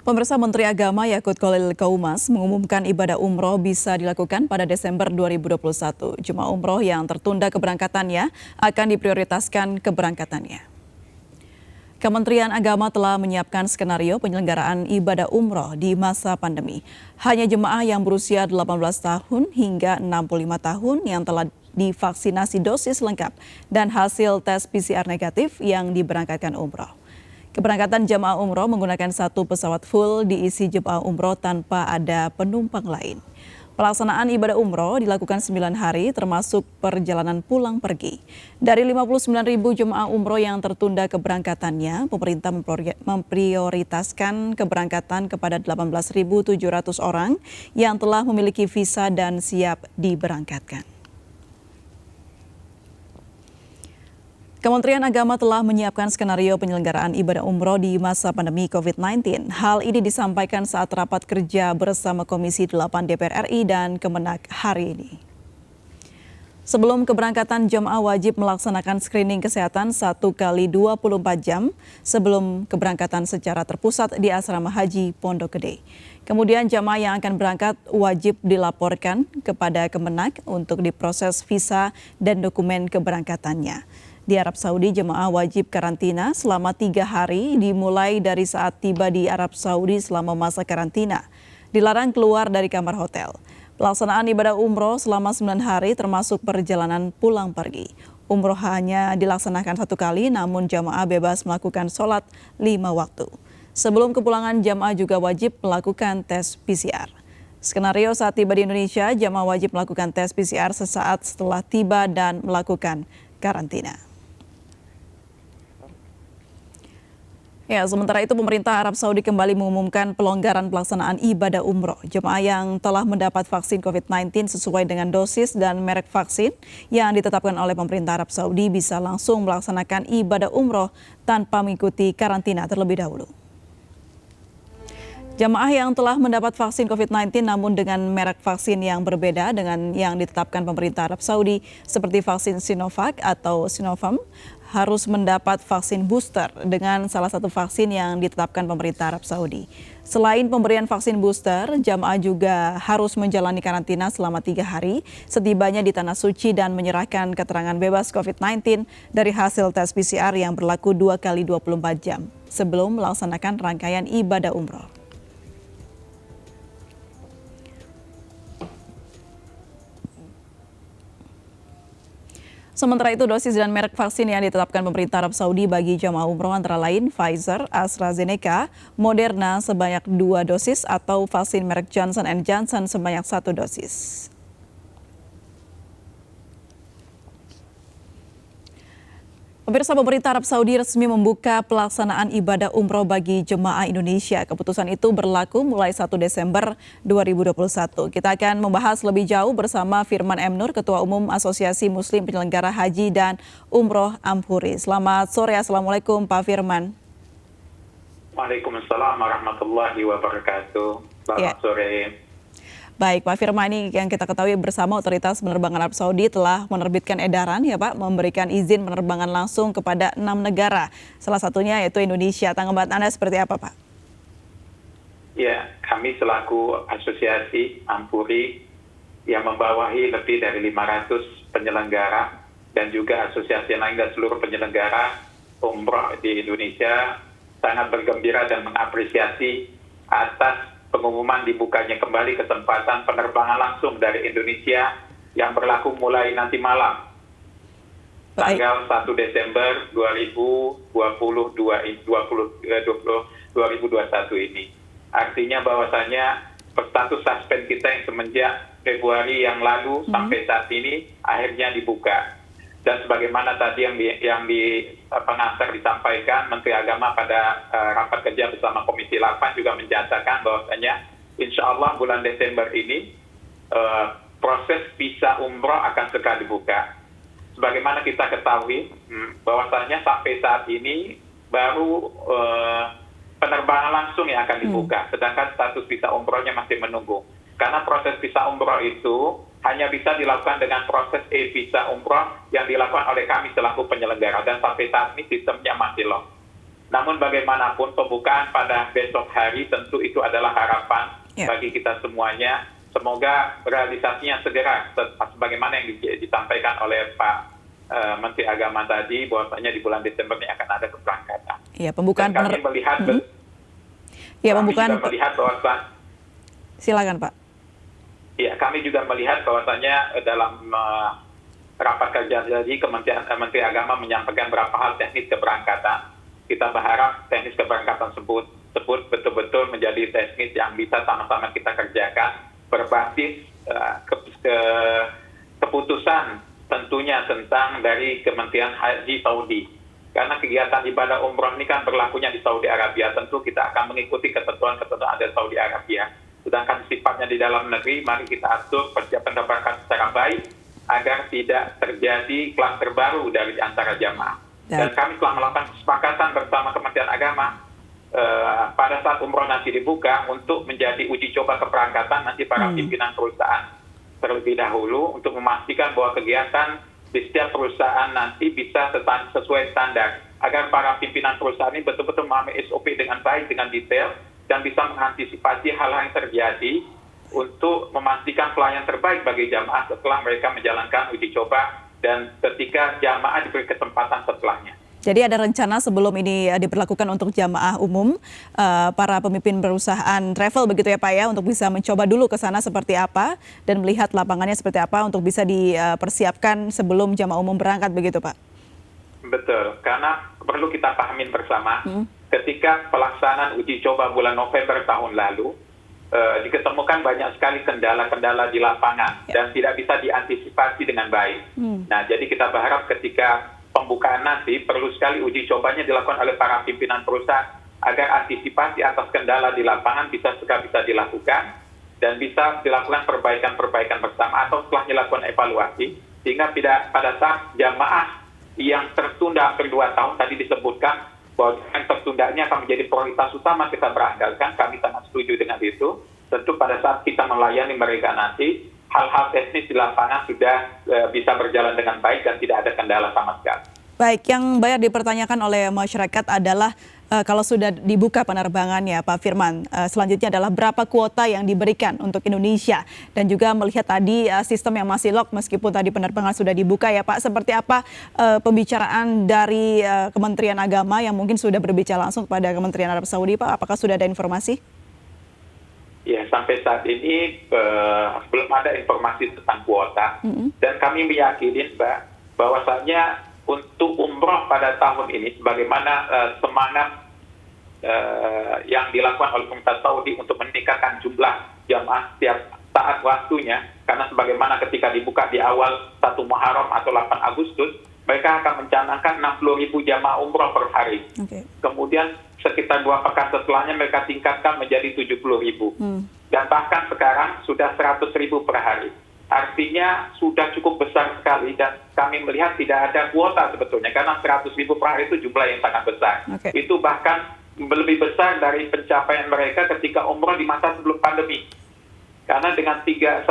Pemirsa, Menteri Agama Yakut Khalil Kaumas mengumumkan ibadah umroh bisa dilakukan pada Desember 2021. Jemaah umroh yang tertunda keberangkatannya akan diprioritaskan keberangkatannya. Kementerian Agama telah menyiapkan skenario penyelenggaraan ibadah umroh di masa pandemi. Hanya jemaah yang berusia 18 tahun hingga 65 tahun yang telah divaksinasi dosis lengkap dan hasil tes PCR negatif yang diberangkatkan umroh. Keberangkatan jemaah umroh menggunakan satu pesawat full diisi jemaah umroh tanpa ada penumpang lain. Pelaksanaan ibadah umroh dilakukan 9 hari termasuk perjalanan pulang pergi. Dari 59.000 jemaah umroh yang tertunda keberangkatannya, pemerintah memprioritaskan keberangkatan kepada 18.700 orang yang telah memiliki visa dan siap diberangkatkan. Kementerian Agama telah menyiapkan skenario penyelenggaraan ibadah umroh di masa pandemi COVID-19. Hal ini disampaikan saat rapat kerja bersama Komisi 8 DPR RI dan Kemenak hari ini. Sebelum keberangkatan, jemaah wajib melaksanakan screening kesehatan 1 kali 24 jam sebelum keberangkatan secara terpusat di Asrama Haji Pondok Gede. Kemudian jemaah yang akan berangkat wajib dilaporkan kepada Kemenak untuk diproses visa dan dokumen keberangkatannya. Di Arab Saudi, jemaah wajib karantina selama 3 hari dimulai dari saat tiba di Arab Saudi selama masa karantina. Dilarang keluar dari kamar hotel. Pelaksanaan ibadah umroh selama 9 hari termasuk perjalanan pulang pergi. Umroh hanya dilaksanakan 1 kali, namun jemaah bebas melakukan sholat 5 waktu. Sebelum kepulangan, jemaah juga wajib melakukan tes PCR. Skenario saat tiba di Indonesia, jemaah wajib melakukan tes PCR sesaat setelah tiba dan melakukan karantina. Ya, sementara itu pemerintah Arab Saudi kembali mengumumkan pelonggaran pelaksanaan ibadah umroh. Jemaah yang telah mendapat vaksin COVID-19 sesuai dengan dosis dan merek vaksin yang ditetapkan oleh pemerintah Arab Saudi bisa langsung melaksanakan ibadah umroh tanpa mengikuti karantina terlebih dahulu. Jemaah yang telah mendapat vaksin COVID-19 namun dengan merek vaksin yang berbeda dengan yang ditetapkan pemerintah Arab Saudi seperti vaksin Sinovac atau Sinopharm harus mendapat vaksin booster dengan salah satu vaksin yang ditetapkan pemerintah Arab Saudi. Selain pemberian vaksin booster, jamaah juga harus menjalani karantina selama 3 hari setibanya di Tanah Suci dan menyerahkan keterangan bebas COVID-19 dari hasil tes PCR yang berlaku 2 kali 24 jam sebelum melaksanakan rangkaian ibadah umroh. Sementara itu, dosis dan merek vaksin yang ditetapkan pemerintah Arab Saudi bagi jamaah umroh antara lain Pfizer, AstraZeneca, Moderna sebanyak 2 dosis atau vaksin merek Johnson & Johnson sebanyak 1 dosis. Pemirsa, pemerintah Arab Saudi resmi membuka pelaksanaan ibadah umroh bagi jemaah Indonesia. Keputusan itu berlaku mulai 1 Desember 2021. Kita akan membahas lebih jauh bersama Firman M. Nur, Ketua Umum Asosiasi Muslim Penyelenggara Haji dan Umroh Ampuri. Selamat sore, Assalamualaikum Pak Firman. Waalaikumsalam warahmatullahi wabarakatuh. Selamat sore. Baik, Pak Firman, ini yang kita ketahui bersama Otoritas Penerbangan Arab Saudi telah menerbitkan edaran ya Pak, memberikan izin penerbangan langsung kepada 6 negara. Salah satunya yaitu Indonesia. Tanggapan Anda seperti apa Pak? Ya, kami selaku Asosiasi Ampuri yang membawahi lebih dari 500 penyelenggara dan juga asosiasi lain dan seluruh penyelenggara umroh di Indonesia sangat bergembira dan mengapresiasi atas pengumuman dibukanya kembali kesempatan penerbangan langsung dari Indonesia yang berlaku mulai nanti malam, tanggal 1 Desember 2021 ini. Artinya bahwasanya status suspend kita yang semenjak Februari yang lalu sampai saat ini akhirnya dibuka. Dan sebagaimana tadi yang di pengantar disampaikan, Menteri Agama pada rapat kerja bersama Komisi 8 juga menyatakan bahwasanya insya Allah bulan Desember ini proses visa umroh akan segera dibuka. Sebagaimana kita ketahui bahwasanya sampai saat ini baru penerbangan langsung yang akan dibuka, sedangkan status visa umrohnya masih menunggu. Karena proses visa umroh itu hanya bisa dilakukan dengan proses e-visa umroh yang dilakukan oleh kami selaku penyelenggara. Dan sampai saat ini sistemnya masih lock. Namun bagaimanapun pembukaan pada besok hari tentu itu adalah harapan bagi kita semuanya. Semoga realisasinya segera, sebagaimana yang disampaikan oleh Pak Menteri Agama tadi, bahwasanya di bulan Desember ini akan ada keberangkatan. Iya, pembukaan. Dan kami melihat, melihat bahwa silakan Pak. Iya, kami juga melihat bahwasanya dalam rapat kerja tadi Menteri Agama menyampaikan beberapa hal teknis keberangkatan. Kita berharap teknis keberangkatan tersebut betul-betul menjadi teknis yang bisa sama-sama kita kerjakan berbasis keputusan tentunya tentang dari Kementerian Haji Saudi. Karena kegiatan ibadah umroh ini kan berlakunya di Saudi Arabia, tentu kita akan mengikuti ketentuan-ketentuan dari Saudi Arabia. Sedangkan sifatnya di dalam negeri, mari kita atur persiapan keberangkatan secara baik agar tidak terjadi klaster baru dari antara jamaah. Dan kami telah melakukan kesepakatan bersama Kementerian Agama pada saat umroh nanti dibuka untuk menjadi uji coba keberangkatan nanti para pimpinan perusahaan terlebih dahulu untuk memastikan bahwa kegiatan di setiap perusahaan nanti bisa sesuai standar agar para pimpinan perusahaan ini betul-betul memahami SOP dengan baik, dengan detail, dan bisa mengantisipasi hal-hal yang terjadi untuk memastikan pelayanan terbaik bagi jamaah setelah mereka menjalankan uji coba dan ketika jamaah diberi kesempatan setelahnya. Jadi ada rencana sebelum ini diberlakukan untuk jamaah umum, para pemimpin perusahaan travel begitu ya Pak ya, untuk bisa mencoba dulu ke sana seperti apa dan melihat lapangannya seperti apa untuk bisa dipersiapkan sebelum jamaah umum berangkat begitu Pak? Betul, karena perlu kita pahamin bersama, ketika pelaksanaan uji coba bulan November tahun lalu, diketemukan banyak sekali kendala-kendala di lapangan dan tidak bisa diantisipasi dengan baik. Nah, jadi kita berharap ketika pembukaan nanti perlu sekali uji cobanya dilakukan oleh para pimpinan perusahaan agar antisipasi atas kendala di lapangan bisa dilakukan dan bisa dilakukan perbaikan-perbaikan bersama atau setelah dilakukan evaluasi sehingga tidak pada saat jamaah yang tertunda hampir 2 tahun tadi disebutkan bahwa yang tertundanya akan menjadi prioritas utama kita beranggalkan, kami sangat setuju dengan itu. Tentu pada saat kita melayani mereka nanti, hal-hal teknis di lapangan sudah bisa berjalan dengan baik dan tidak ada kendala sama sekali. Baik, yang banyak dipertanyakan oleh masyarakat adalah kalau sudah dibuka penerbangannya Pak Firman, selanjutnya adalah berapa kuota yang diberikan untuk Indonesia dan juga melihat tadi sistem yang masih lock meskipun tadi penerbangan sudah dibuka ya Pak, seperti apa pembicaraan dari Kementerian Agama yang mungkin sudah berbicara langsung kepada Kementerian Arab Saudi Pak, apakah sudah ada informasi? Ya, sampai saat ini belum ada informasi tentang kuota dan kami meyakini Mbak bahwasanya untuk umroh pada tahun ini, sebagaimana semangat yang dilakukan oleh pemerintah Saudi untuk meningkatkan jumlah jamaah setiap saat waktunya, karena sebagaimana ketika dibuka di awal 1 Muharram atau 8 Agustus, mereka akan mencanangkan 60.000 jamaah umroh per hari. Kemudian sekitar 2 pekan setelahnya mereka tingkatkan menjadi 70.000. Dan bahkan sekarang sudah 100.000 per hari. Artinya sudah cukup besar sekali dan kami melihat tidak ada kuota sebetulnya karena 100.000 per hari itu jumlah yang sangat besar. Itu bahkan lebih besar dari pencapaian mereka ketika umroh di masa sebelum pandemi. Karena dengan 100.000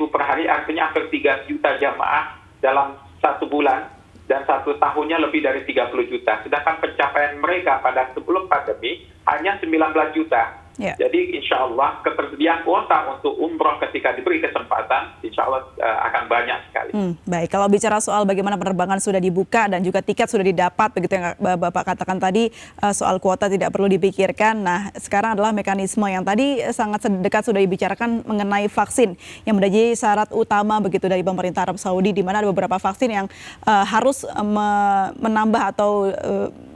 per hari artinya hampir 3 juta jamaah dalam 1 bulan dan 1 tahunnya lebih dari 30 juta. Sedangkan pencapaian mereka pada sebelum pandemi hanya 19 juta. Jadi insya Allah ketersediaan kuota untuk umroh ketika diberi kesempatan insya Allah akan banyak sekali. Baik, kalau bicara soal bagaimana penerbangan sudah dibuka dan juga tiket sudah didapat begitu yang Bapak katakan tadi, soal kuota tidak perlu dipikirkan. Nah sekarang adalah mekanisme yang tadi sangat dekat sudah dibicarakan mengenai vaksin yang menjadi syarat utama begitu dari pemerintah Arab Saudi, di mana ada beberapa vaksin yang harus menambah atau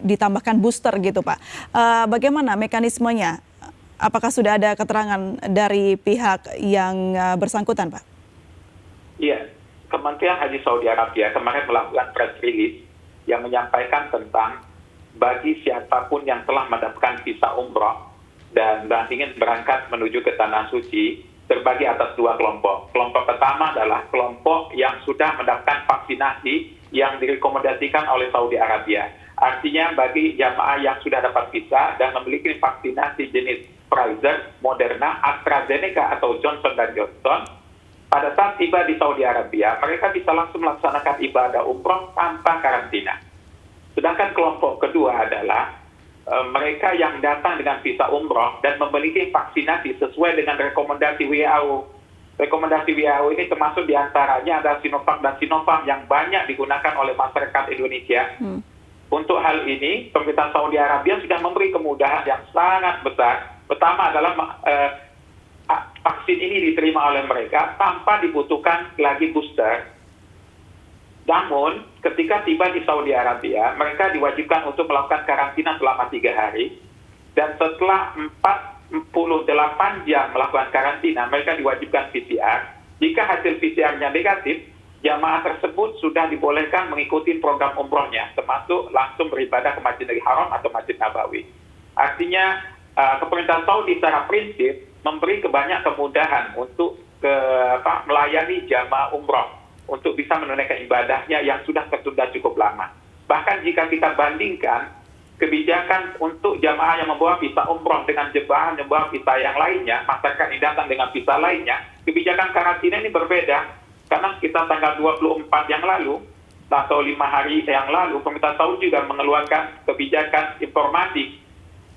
ditambahkan booster gitu Pak. Bagaimana mekanismenya? Apakah sudah ada keterangan dari pihak yang bersangkutan, Pak? Iya, Kementerian Haji Saudi Arabia kemarin melakukan press release yang menyampaikan tentang bagi siapapun yang telah mendapatkan visa umroh dan ingin berangkat menuju ke Tanah Suci, terbagi atas 2 kelompok. Kelompok pertama adalah kelompok yang sudah mendapatkan vaksinasi yang direkomendasikan oleh Saudi Arabia. Artinya bagi jamaah yang sudah dapat visa dan memiliki vaksinasi jenis Pfizer, Moderna, AstraZeneca atau Johnson & Johnson, pada saat tiba di Saudi Arabia, mereka bisa langsung melaksanakan ibadah umroh tanpa karantina. Sedangkan kelompok kedua adalah mereka yang datang dengan visa umroh dan memiliki vaksinasi sesuai dengan rekomendasi WHO. Rekomendasi WHO ini termasuk diantaranya ada Sinovac dan Sinopharm yang banyak digunakan oleh masyarakat Indonesia. Untuk hal ini, pemerintah Saudi Arabia sudah memberi kemudahan yang sangat besar. Pertama adalah vaksin ini diterima oleh mereka tanpa dibutuhkan lagi booster. Namun, ketika tiba di Saudi Arabia, mereka diwajibkan untuk melakukan karantina selama 3 hari. Dan setelah 48 jam melakukan karantina, mereka diwajibkan PCR. Jika hasil PCR-nya negatif, jamaah tersebut sudah dibolehkan mengikuti program umrohnya, termasuk langsung beribadah ke Masjidil Haram atau Masjid Nabawi. Artinya, pemerintah Saudi secara prinsip memberi banyak kemudahan untuk melayani jamaah umroh untuk bisa menunaikan ibadahnya yang sudah tertunda cukup lama. Bahkan jika kita bandingkan kebijakan untuk jamaah yang membawa visa umroh dengan jemaah yang membawa visa yang lainnya, masyarakat yang datang dengan visa lainnya, kebijakan karantina ini berbeda. Karena kita tanggal 24 yang lalu, atau 5 hari yang lalu, pemerintah Saudi juga mengeluarkan kebijakan informasi,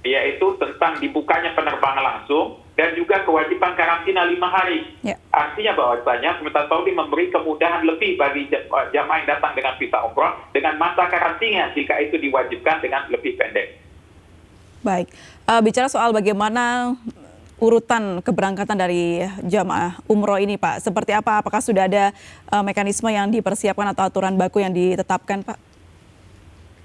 yaitu tentang dibukanya penerbangan langsung, dan juga kewajiban karantina 5 hari. Artinya bahwasanya pemerintah Saudi memberi kemudahan lebih bagi jamaah yang datang dengan visa umroh, dengan masa karantina jika itu diwajibkan dengan lebih pendek. Baik, bicara soal bagaimana urutan keberangkatan dari jamaah umroh ini, Pak, seperti apa? Apakah sudah ada mekanisme yang dipersiapkan atau aturan baku yang ditetapkan, Pak?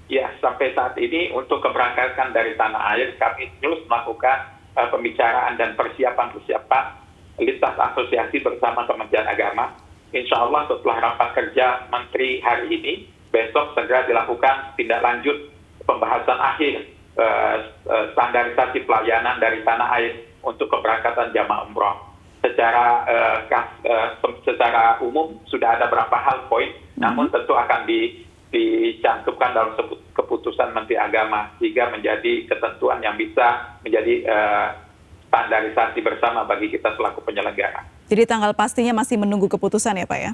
Ya, sampai saat ini untuk keberangkatan dari tanah air, kami terus melakukan pembicaraan dan persiapan lintas asosiasi bersama Kementerian Agama. Insya Allah setelah rapat kerja Menteri hari ini, besok segera dilakukan tindak lanjut pembahasan akhir standarisasi pelayanan dari tanah air untuk keberangkatan jamaah umroh. Secara umum sudah ada beberapa hal poin, namun tentu akan dicantumkan dalam keputusan Menteri Agama sehingga menjadi ketentuan yang bisa menjadi standarisasi bersama bagi kita selaku penyelenggara. Jadi tanggal pastinya masih menunggu keputusan ya, Pak, ya?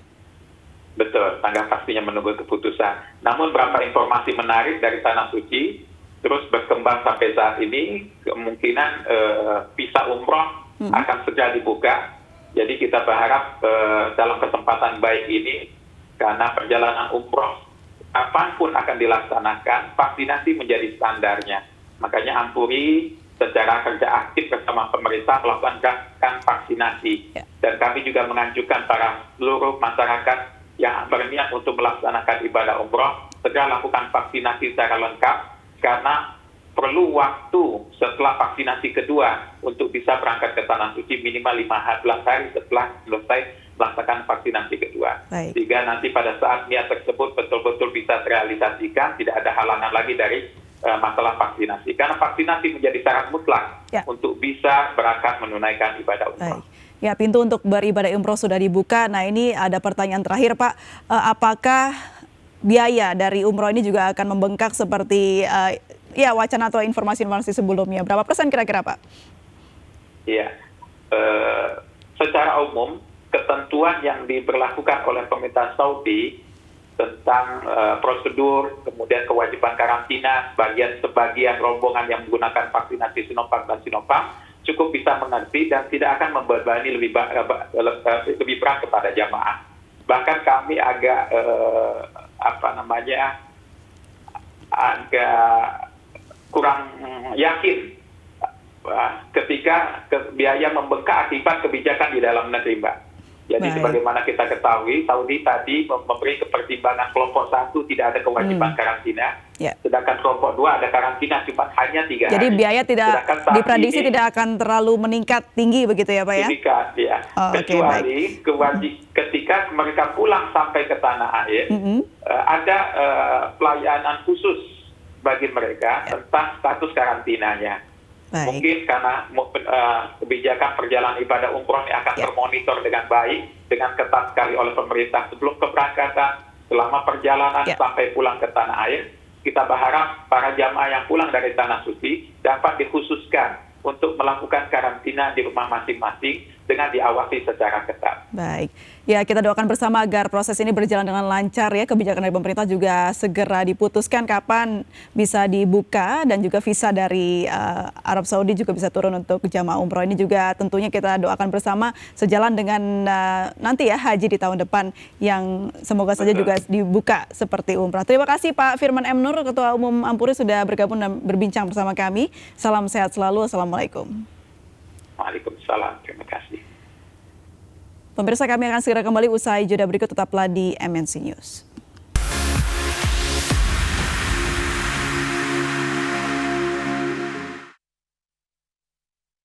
Betul, tanggal pastinya menunggu keputusan. Namun beberapa informasi menarik dari Tanah Suci terus berkembang sampai saat ini, kemungkinan visa umroh akan segera dibuka. Jadi kita berharap dalam kesempatan baik ini, karena perjalanan umroh apapun akan dilaksanakan, vaksinasi menjadi standarnya. Makanya Ampuri secara kerja aktif bersama pemerintah melakukan vaksinasi. Dan kami juga menganjurkan para seluruh masyarakat yang berniat untuk melaksanakan ibadah umroh, segera lakukan vaksinasi secara lengkap, karena perlu waktu setelah vaksinasi kedua untuk bisa berangkat ke Tanah Suci minimal 15 hari setelah selesai melaksanakan vaksinasi kedua. Sehingga nanti pada saat niat tersebut betul-betul bisa terrealisasikan, tidak ada halangan lagi dari masalah vaksinasi. Karena vaksinasi menjadi syarat mutlak untuk bisa berangkat menunaikan ibadah umroh. Ya, pintu untuk beribadah umroh sudah dibuka. Nah, ini ada pertanyaan terakhir, Pak. Apakah biaya dari umroh ini juga akan membengkak seperti wacana atau informasi-informasi sebelumnya? Berapa persen kira-kira, Pak? Iya, secara umum ketentuan yang diberlakukan oleh pemerintah Saudi tentang prosedur, kemudian kewajiban karantina, sebagian rombongan yang menggunakan vaksinasi Sinovac dan Sinopharm cukup bisa mengerti dan tidak akan membebani lebih berat kepada jamaah. Bahkan kami agak agak kurang yakin ketika biaya membengkak akibat kebijakan di dalam negeri, Mbak. Jadi sebagaimana kita ketahui, Saudi tadi memberi kepertimbangan kelompok 1 tidak ada kewajiban karantina, sedangkan kelompok 2 ada karantina cuma hanya 3 hari. Jadi biaya tidak diprediksi tidak akan terlalu meningkat tinggi begitu ya, Pak, ya? Meningkat, ya. Kecuali ketika mereka pulang sampai ke tanah air, ada pelayanan khusus bagi mereka tentang status karantinanya. Mungkin karena kebijakan perjalanan ibadah umroh ini akan termonitor dengan baik, dengan ketat sekali oleh pemerintah sebelum keberangkatan, selama perjalanan sampai pulang ke tanah air. Kita berharap para jamaah yang pulang dari Tanah Suci dapat dikhususkan untuk melakukan karantina di rumah masing-masing dengan diawasi secara ketat. Baik, ya kita doakan bersama agar proses ini berjalan dengan lancar ya, kebijakan dari pemerintah juga segera diputuskan kapan bisa dibuka dan juga visa dari Arab Saudi juga bisa turun untuk jamaah umroh. Ini juga tentunya kita doakan bersama sejalan dengan nanti ya haji di tahun depan yang semoga saja juga dibuka seperti umrah. Terima kasih Pak Firman M. Nur, Ketua Umum Ampuri sudah bergabung dan berbincang bersama kami. Salam sehat selalu, Assalamualaikum. Waalaikumsalam, terima kasih. Pemirsa, kami akan segera kembali usai jeda berikut, tetaplah di MNC News.